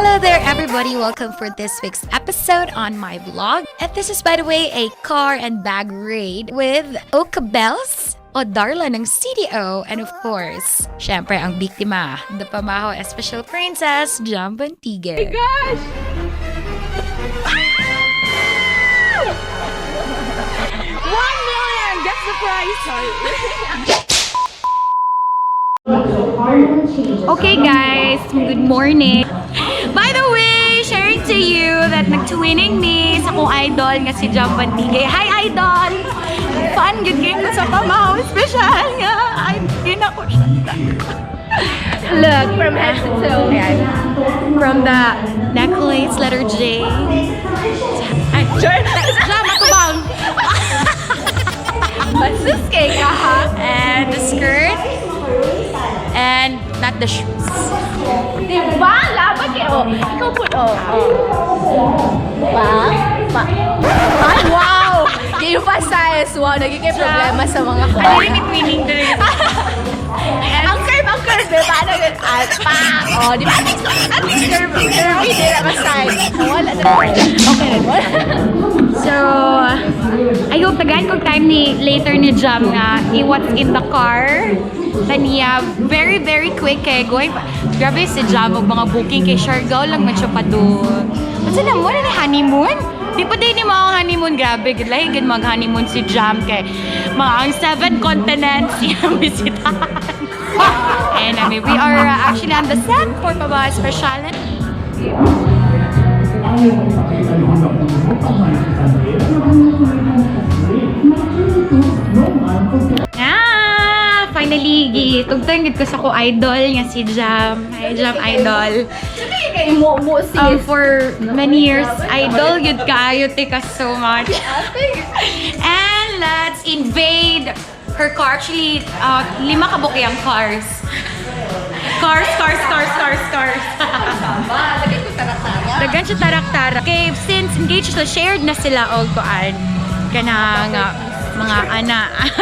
Hello there everybody, welcome for this week's episode on my vlog. And this is by the way a car and bag raid with Okabels o Darla ng CDO and of course, syempre ang biktima, the Pamaho Special Princess, Jam Bantigue. Oh my gosh! 1 million! That's the prize! Sorry. Okay guys, good morning. By the way, sharing to you that nag-twinning me sa kong idol nga si Jam Bantigue. Hi idol! Fun good game ko sa Pamaho Special nga. Ay, din ako siya. Look, from head to toe. Ayan. From the necklace, letter J. Ay, Jam, ako bang? Basus kay ka ha? And the skirt. And not the shoes. Diba? Laban kayo. Ikaw po. Ay, wow! Yung pa size. Wow, nagiging problema sa mga ko. Ano yung twinning doon? Ang curve. Diba? Oh, di ba? Ating curve. Pero hindi na ka-size. Wala na. Okay. So, I hope tagahan kong time ni later ni Jam nga what's in the car. Taniya, very quick eh. Grabe si Jam, mga booking kay Siargao lang man siya pa doon. At sila mo na honeymoon? Di pa din yung mga honeymoon, grabe. Lahigin mag-honeymoon si Jam kay mga ang 7 continents yung bisitahan. And I mean, we are actually on the set for Pamaho Special. Finally, tugtungid ko sa ko idol nga si Jam. Hi Jam idol. For many years, idol yun kayo. Thank you so much. And let's invade her car. Actually, 5 kabukiyang cars. Cars. Dagan siya tarak-tarak. Okay, since engaged sila, shared na sila og kuan kanang mga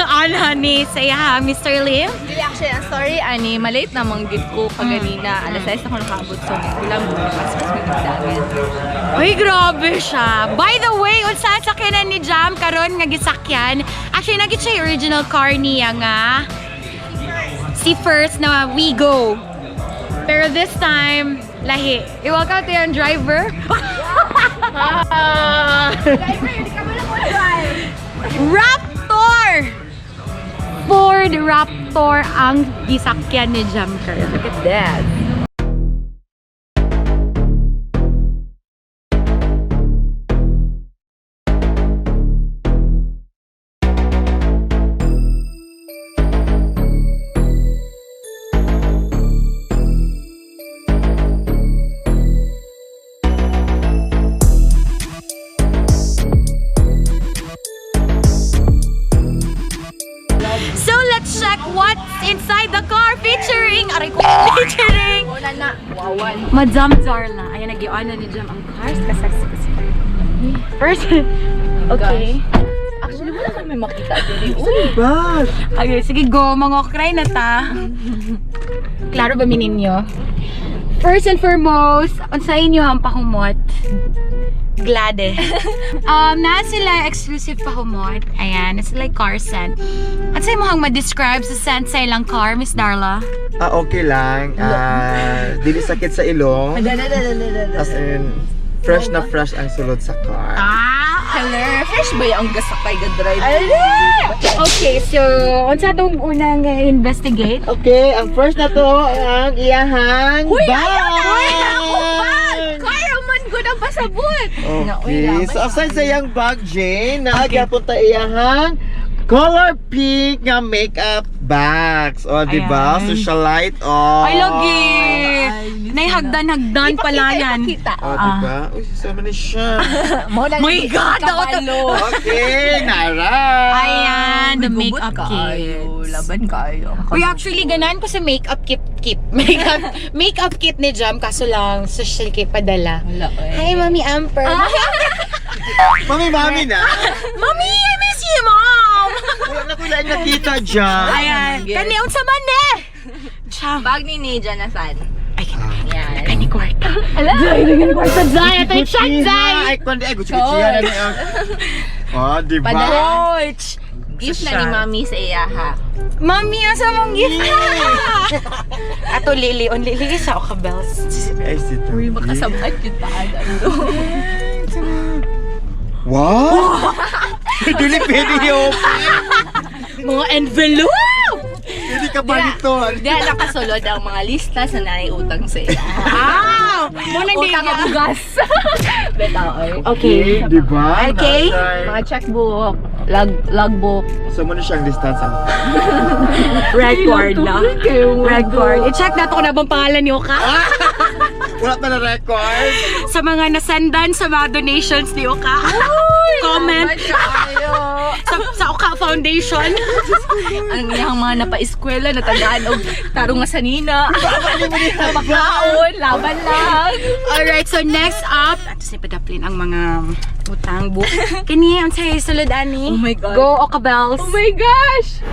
ana ni saya Mr. Lim. Actually, ang story ani malate na manggid ko kaganina. Alas 6 ako nakabot so kulang mo pas magdagan. Ay, grabe siya. By the way, unsa sa kanan ni Jam karon nga gisakyan? Actually, nagit siya yung original car niya nga. Si First na Wigo. Pero this time, lahi. I-welcome to yung driver. Driver, hindi ka mo lang drive. Raptor! Ford Raptor ang gisakyan ni Jam Car. Look at that. So let's check what's inside the car featuring Madam Darla. Ayan, nag-i-on na ni Jam ang cars. Kasi. First, okay. Actually, wala kami makita diri. Bad! Okay, sige go. Mangokray na ta. Klaro ba mininyo? First and foremost, unsa inyo ang pahumot? Glade. Na sila exclusive pahumot. Ayan, na sila car scent. At sa'yo mo hang ma-describe sa scent sa ilang car, Miss Darla? Okay lang. Dili sakit sa ilong. As in, fresh na fresh ang sulod sa car. Hello, fresh ba yung gasakay ga drive? Okay, so, unsa itong unang investigate? Okay, ang first na to, ang iyahang bag! Kaya man ko na pasabot. Okay, so aside sa iyang bag, Jane, naagapon ta iyahang color pink nga makeup bags. O, diba? Ayan. Socialite, oh. Ay, lagi! Naihagdan-hagdan pala yan. O, diba? Uy, sasama na siya. My God! Okay, nara! Ayan, the makeup kit. Laban kayo. Uy, actually, ganan ko sa makeup kit. Makeup kit ni Jam, kaso lang, social kit padala. Hi, Mami Amper. Mami na! Mami, I miss you, Mom! Wala na ko lang nakita dyan. Ayan, kaniun sa man eh! Jam. Bag ni Neja na saan? Ay, Yan. Ay, ni kwarta. Ala! Zay! Kwarta Zay! Ito yung shot Zay! Ay, kundi, ay, gusto-gusto na niya. Oh, di ba? Coach! Gift na ni Mami sa iya ha. Mami, asa mong gift? Ato, Lili. On Lili sa Okabels. Ay, si Tami. Uy, makasabat yung taan. Wow! Dili pwede yun. Mga envelope! Hindi ka baliton. Diyan nakasulod ang mga lista sa naiutang sa iya. Ah! Muna hindi Utang ang bugas. Betaw ay. Okay. Di ba? Okay. Mga checkbook, logbook. So, muna siyang distansya. Record na. Record. I-check nato kung na bang pangalan ni Oka. Wala pala record. Sa mga nasendan sa mga donations ni Oka. Comment. Sa Oka Foundation. Ang iyang mga napa-eskwela, natagaan og tarong nga sanina. Makaon, laban lang. Alright, so next up, ato si Padaplin ang mga utang book. Kini, ang sa'yo, sulod, Ani. Oh my God. Go, Okabels. Oh my gosh!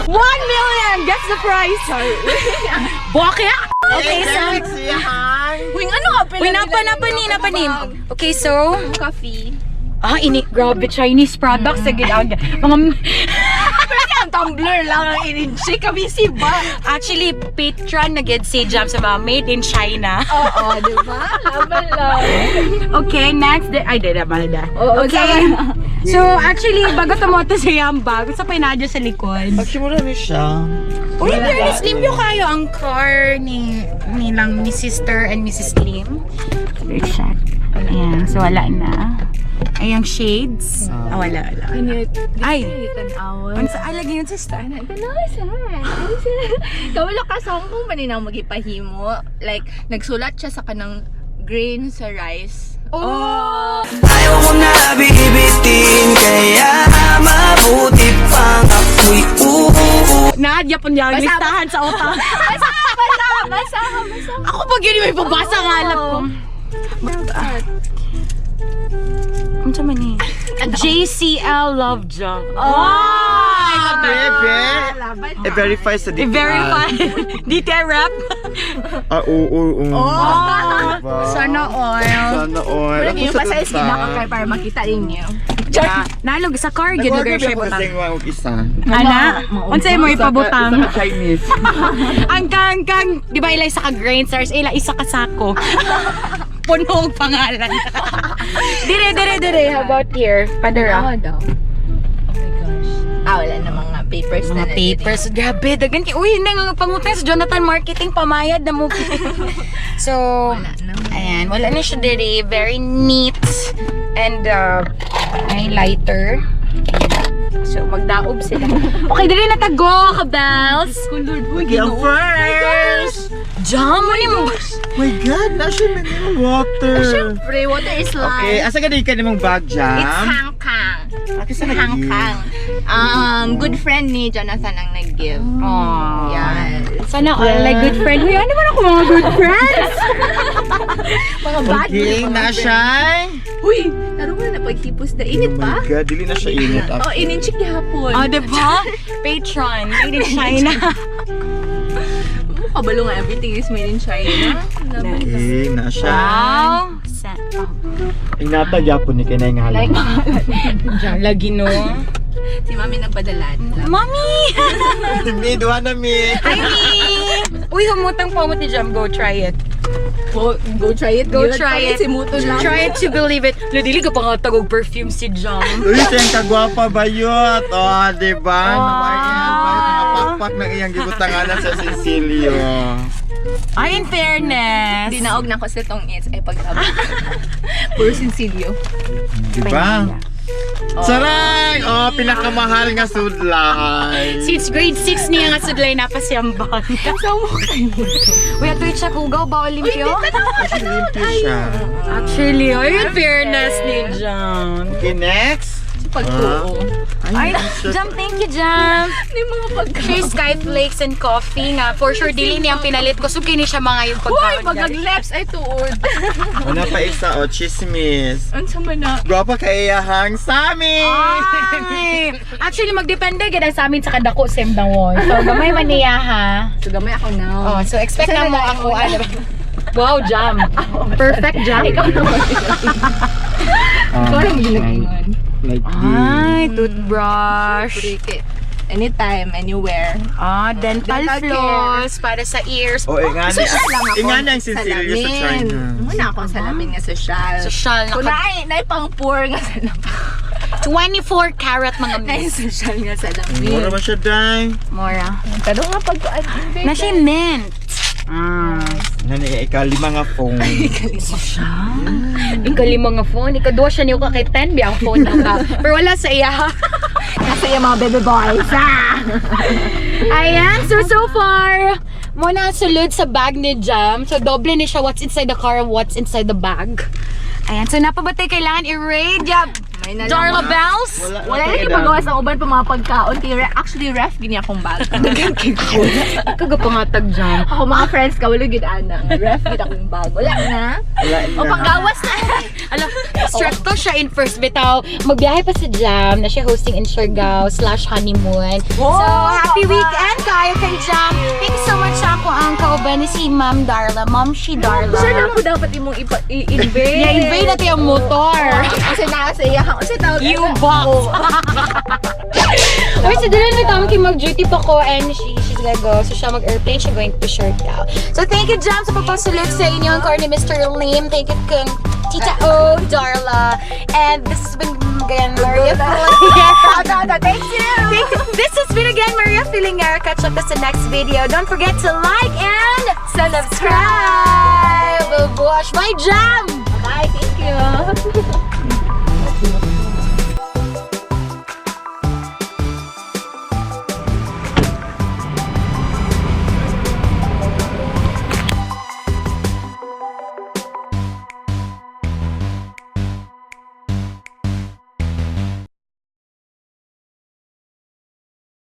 1 million! That's the prize! Sorry. Bakit? Okay, so... Uy, ano ka pala? Uy, napanin. Okay, so... Coffee. Ah, ini, grabe, Chinese products. Sige, mga... Ang tumbler lang ang ininsi kami si ba? Actually, patron na get si Jam sa mga made in China. Oo, di ba? Laban lang. Okay, next. Ay, di na balda. Oo, Okay. So, actually, bago tumoto sa yamba, gusto pa inadyo sa likod. Magsimula ni siya. Uy, fairness, limpyo kayo ang car ni Sister and Mrs. Lim. Let's check. Ayan, so wala na. Ay, ang shades. Wala. Ay. Tanawan. Ay, lagi yun, sister. Kawala ka sa kung paninang magipahimo. Like, nagsulat siya sa kanang grain sa rice. Oh! Ayaw ko na bibitin, kaya mabuti pang ako'y Naadya po niya ang Basa- listahan sa otak. Basa. Ako pag yun may pabasa ng alam ko. Ano sa mani? JCL Love Job. Oh! Bebe. I-verify sa DTI. I-verify. DTI rap. Oo. Oh! Diba? Sana all. Sana all. Wala kayo pa sa esquina ko kay para makita ninyo. Nalog sa car, yun Nag-order siya ba butang. kasi yung isa? Ana, unsay mo ipabutang? Isa ka Chinese. Ang kang, di ba ila isa ka grain stars, ila isa ka sako. Puno ang pangalan. Dire. How about here? Padara. daw. Oh my gosh. Wala na mga papers na Mga papers. Grabe, dagan ki. Uy, hindi nga pangutang sa Jonathan Marketing, pamayad na mo. So, ayan, wala na siya dire. Very neat. And, may lighter. So, magdaob sila. Okay, dire na tago, kabels. Okay, ang first! Jam mo ni mo. My God, nasa may water. Siyempre, water is Okay, life. asa ka din ka namang bag jam? It's hangkang. Ate sa Hangkang. Good friend ni Jonathan ang nag-give. Aww. Yan. Sana all like good friend. Uy, ano naman ako mga good friends? Mga bad Okay, na siya. Uy, taro mo na paghipos na init Oh pa? my God, dili na siya init. Oh, ininchik hapon. Oh, diba? Patron. Made in China. Kabalo nga, everything is made in China. Okay, na siya. Wow. Inatag yapon ni kanay nga halang. Lagi no. Si Mami nagpadala. Mommy! Mi, duha na mi. Hi, Mi! Uy, humutang pa mo ni Jam. Go try it. Go try it. Go Yun, try pangit it. Si Muto lang. Try it to believe it. Ladili ka pa nga tagog perfume si Jam. Uy, siyang kagwapa ba yun? Oh, diba? Napakpak ng iyang gibutanganan sa Cecilio. Ay, in fairness. Dinaog na ko sa tong it's ay pagkabot. Puro sinsilyo. Diba? Saray! Oh, pinakamahal nga sudlay. Since grade 6 niya nga sudlay na pa siyang bag. Uy, ato siya kugaw ba Olimpio? Kasi limpyo siya. Actually, ay, in fairness ni Jam. Okay, next. Pagtuo. Ay, Ay, Jam, thank you, Jam. Hindi mga pagkaon. Siya skyflakes and coffee nga. For sure, dili niyang pinalit ko. So, kini siya mga yung Uy, pagkaon. magag-leps ay tuod. Ano pa isa, o, chismis. Ano sa mana? Gwapa kaiyahang sa amin! Ay! Actually, magdepende gid sa amin sa kadako sem dawon. So, gamay man niya ha. So, gamay ako now. Oh, so expect na mo ako ano. Wow, Jam. Perfect Jam. Ikaw naman. Ikaw lang ginagawan. Ay, toothbrush. Anytime, anywhere. Dental Dental floss para sa ears. O, ingani Social lang ako. ang sinsilyo sa China. Muna akong salamin nga social. Social na Kung na pang poor nga salamin. 24 karat mga Na miss. social nga salamin. Mura ba siya, Day? Mora. Tanong nga pag... Na siya mint. Nani, ikalima nga phone. Ikaw mga phone. Ikaw siya niyo ka kay 10 biya ang phone niyo ka. Pero wala sa iya ha. Kasi yung mga baby boys, Ayan, so far, muna sulod sa bag ni Jam. So, doble ni siya what's inside the car and what's inside the bag. Ayan, so napabatay kailangan i-raid. May na Darla lang. Bells. Wala rin yung magawa sa uban pa mga pagkaon. Actually, ref, gini akong bag. Ikaw ka pangatag, Jam. Ako mga friends ka, wala gid ana. Ref, gid akong bag. Wala na. Wala na. O, panggawas na. Alam, stress to siya in first bitaw. Magbiyahe pa sa Jam na siya hosting in Siargao/honeymoon. So, happy weekend kayo kay Jam. Thank you so much sa ako ang kauban ni si Ma'am Darla. Ma'am, she Darla. Siya na mo dapat imong i-invade. I-invade natin yung motor. Kasi na sa iya. Kasi tawag U-box. Uy, si Dylan may tama mag-duty pa ko and she's gonna go. So siya mag-airplane, siya going to Siargao. So thank you, Jam, sa pagpasulit sa inyo. Ang car ni Mr. Lim. Thank you, kung Tita O, Darla. And this has been again Maria Filingera. Thank you. This has been again Maria Filingera. Catch up us the next video. Don't forget to like and subscribe. Bye, Jam. Bye, thank you.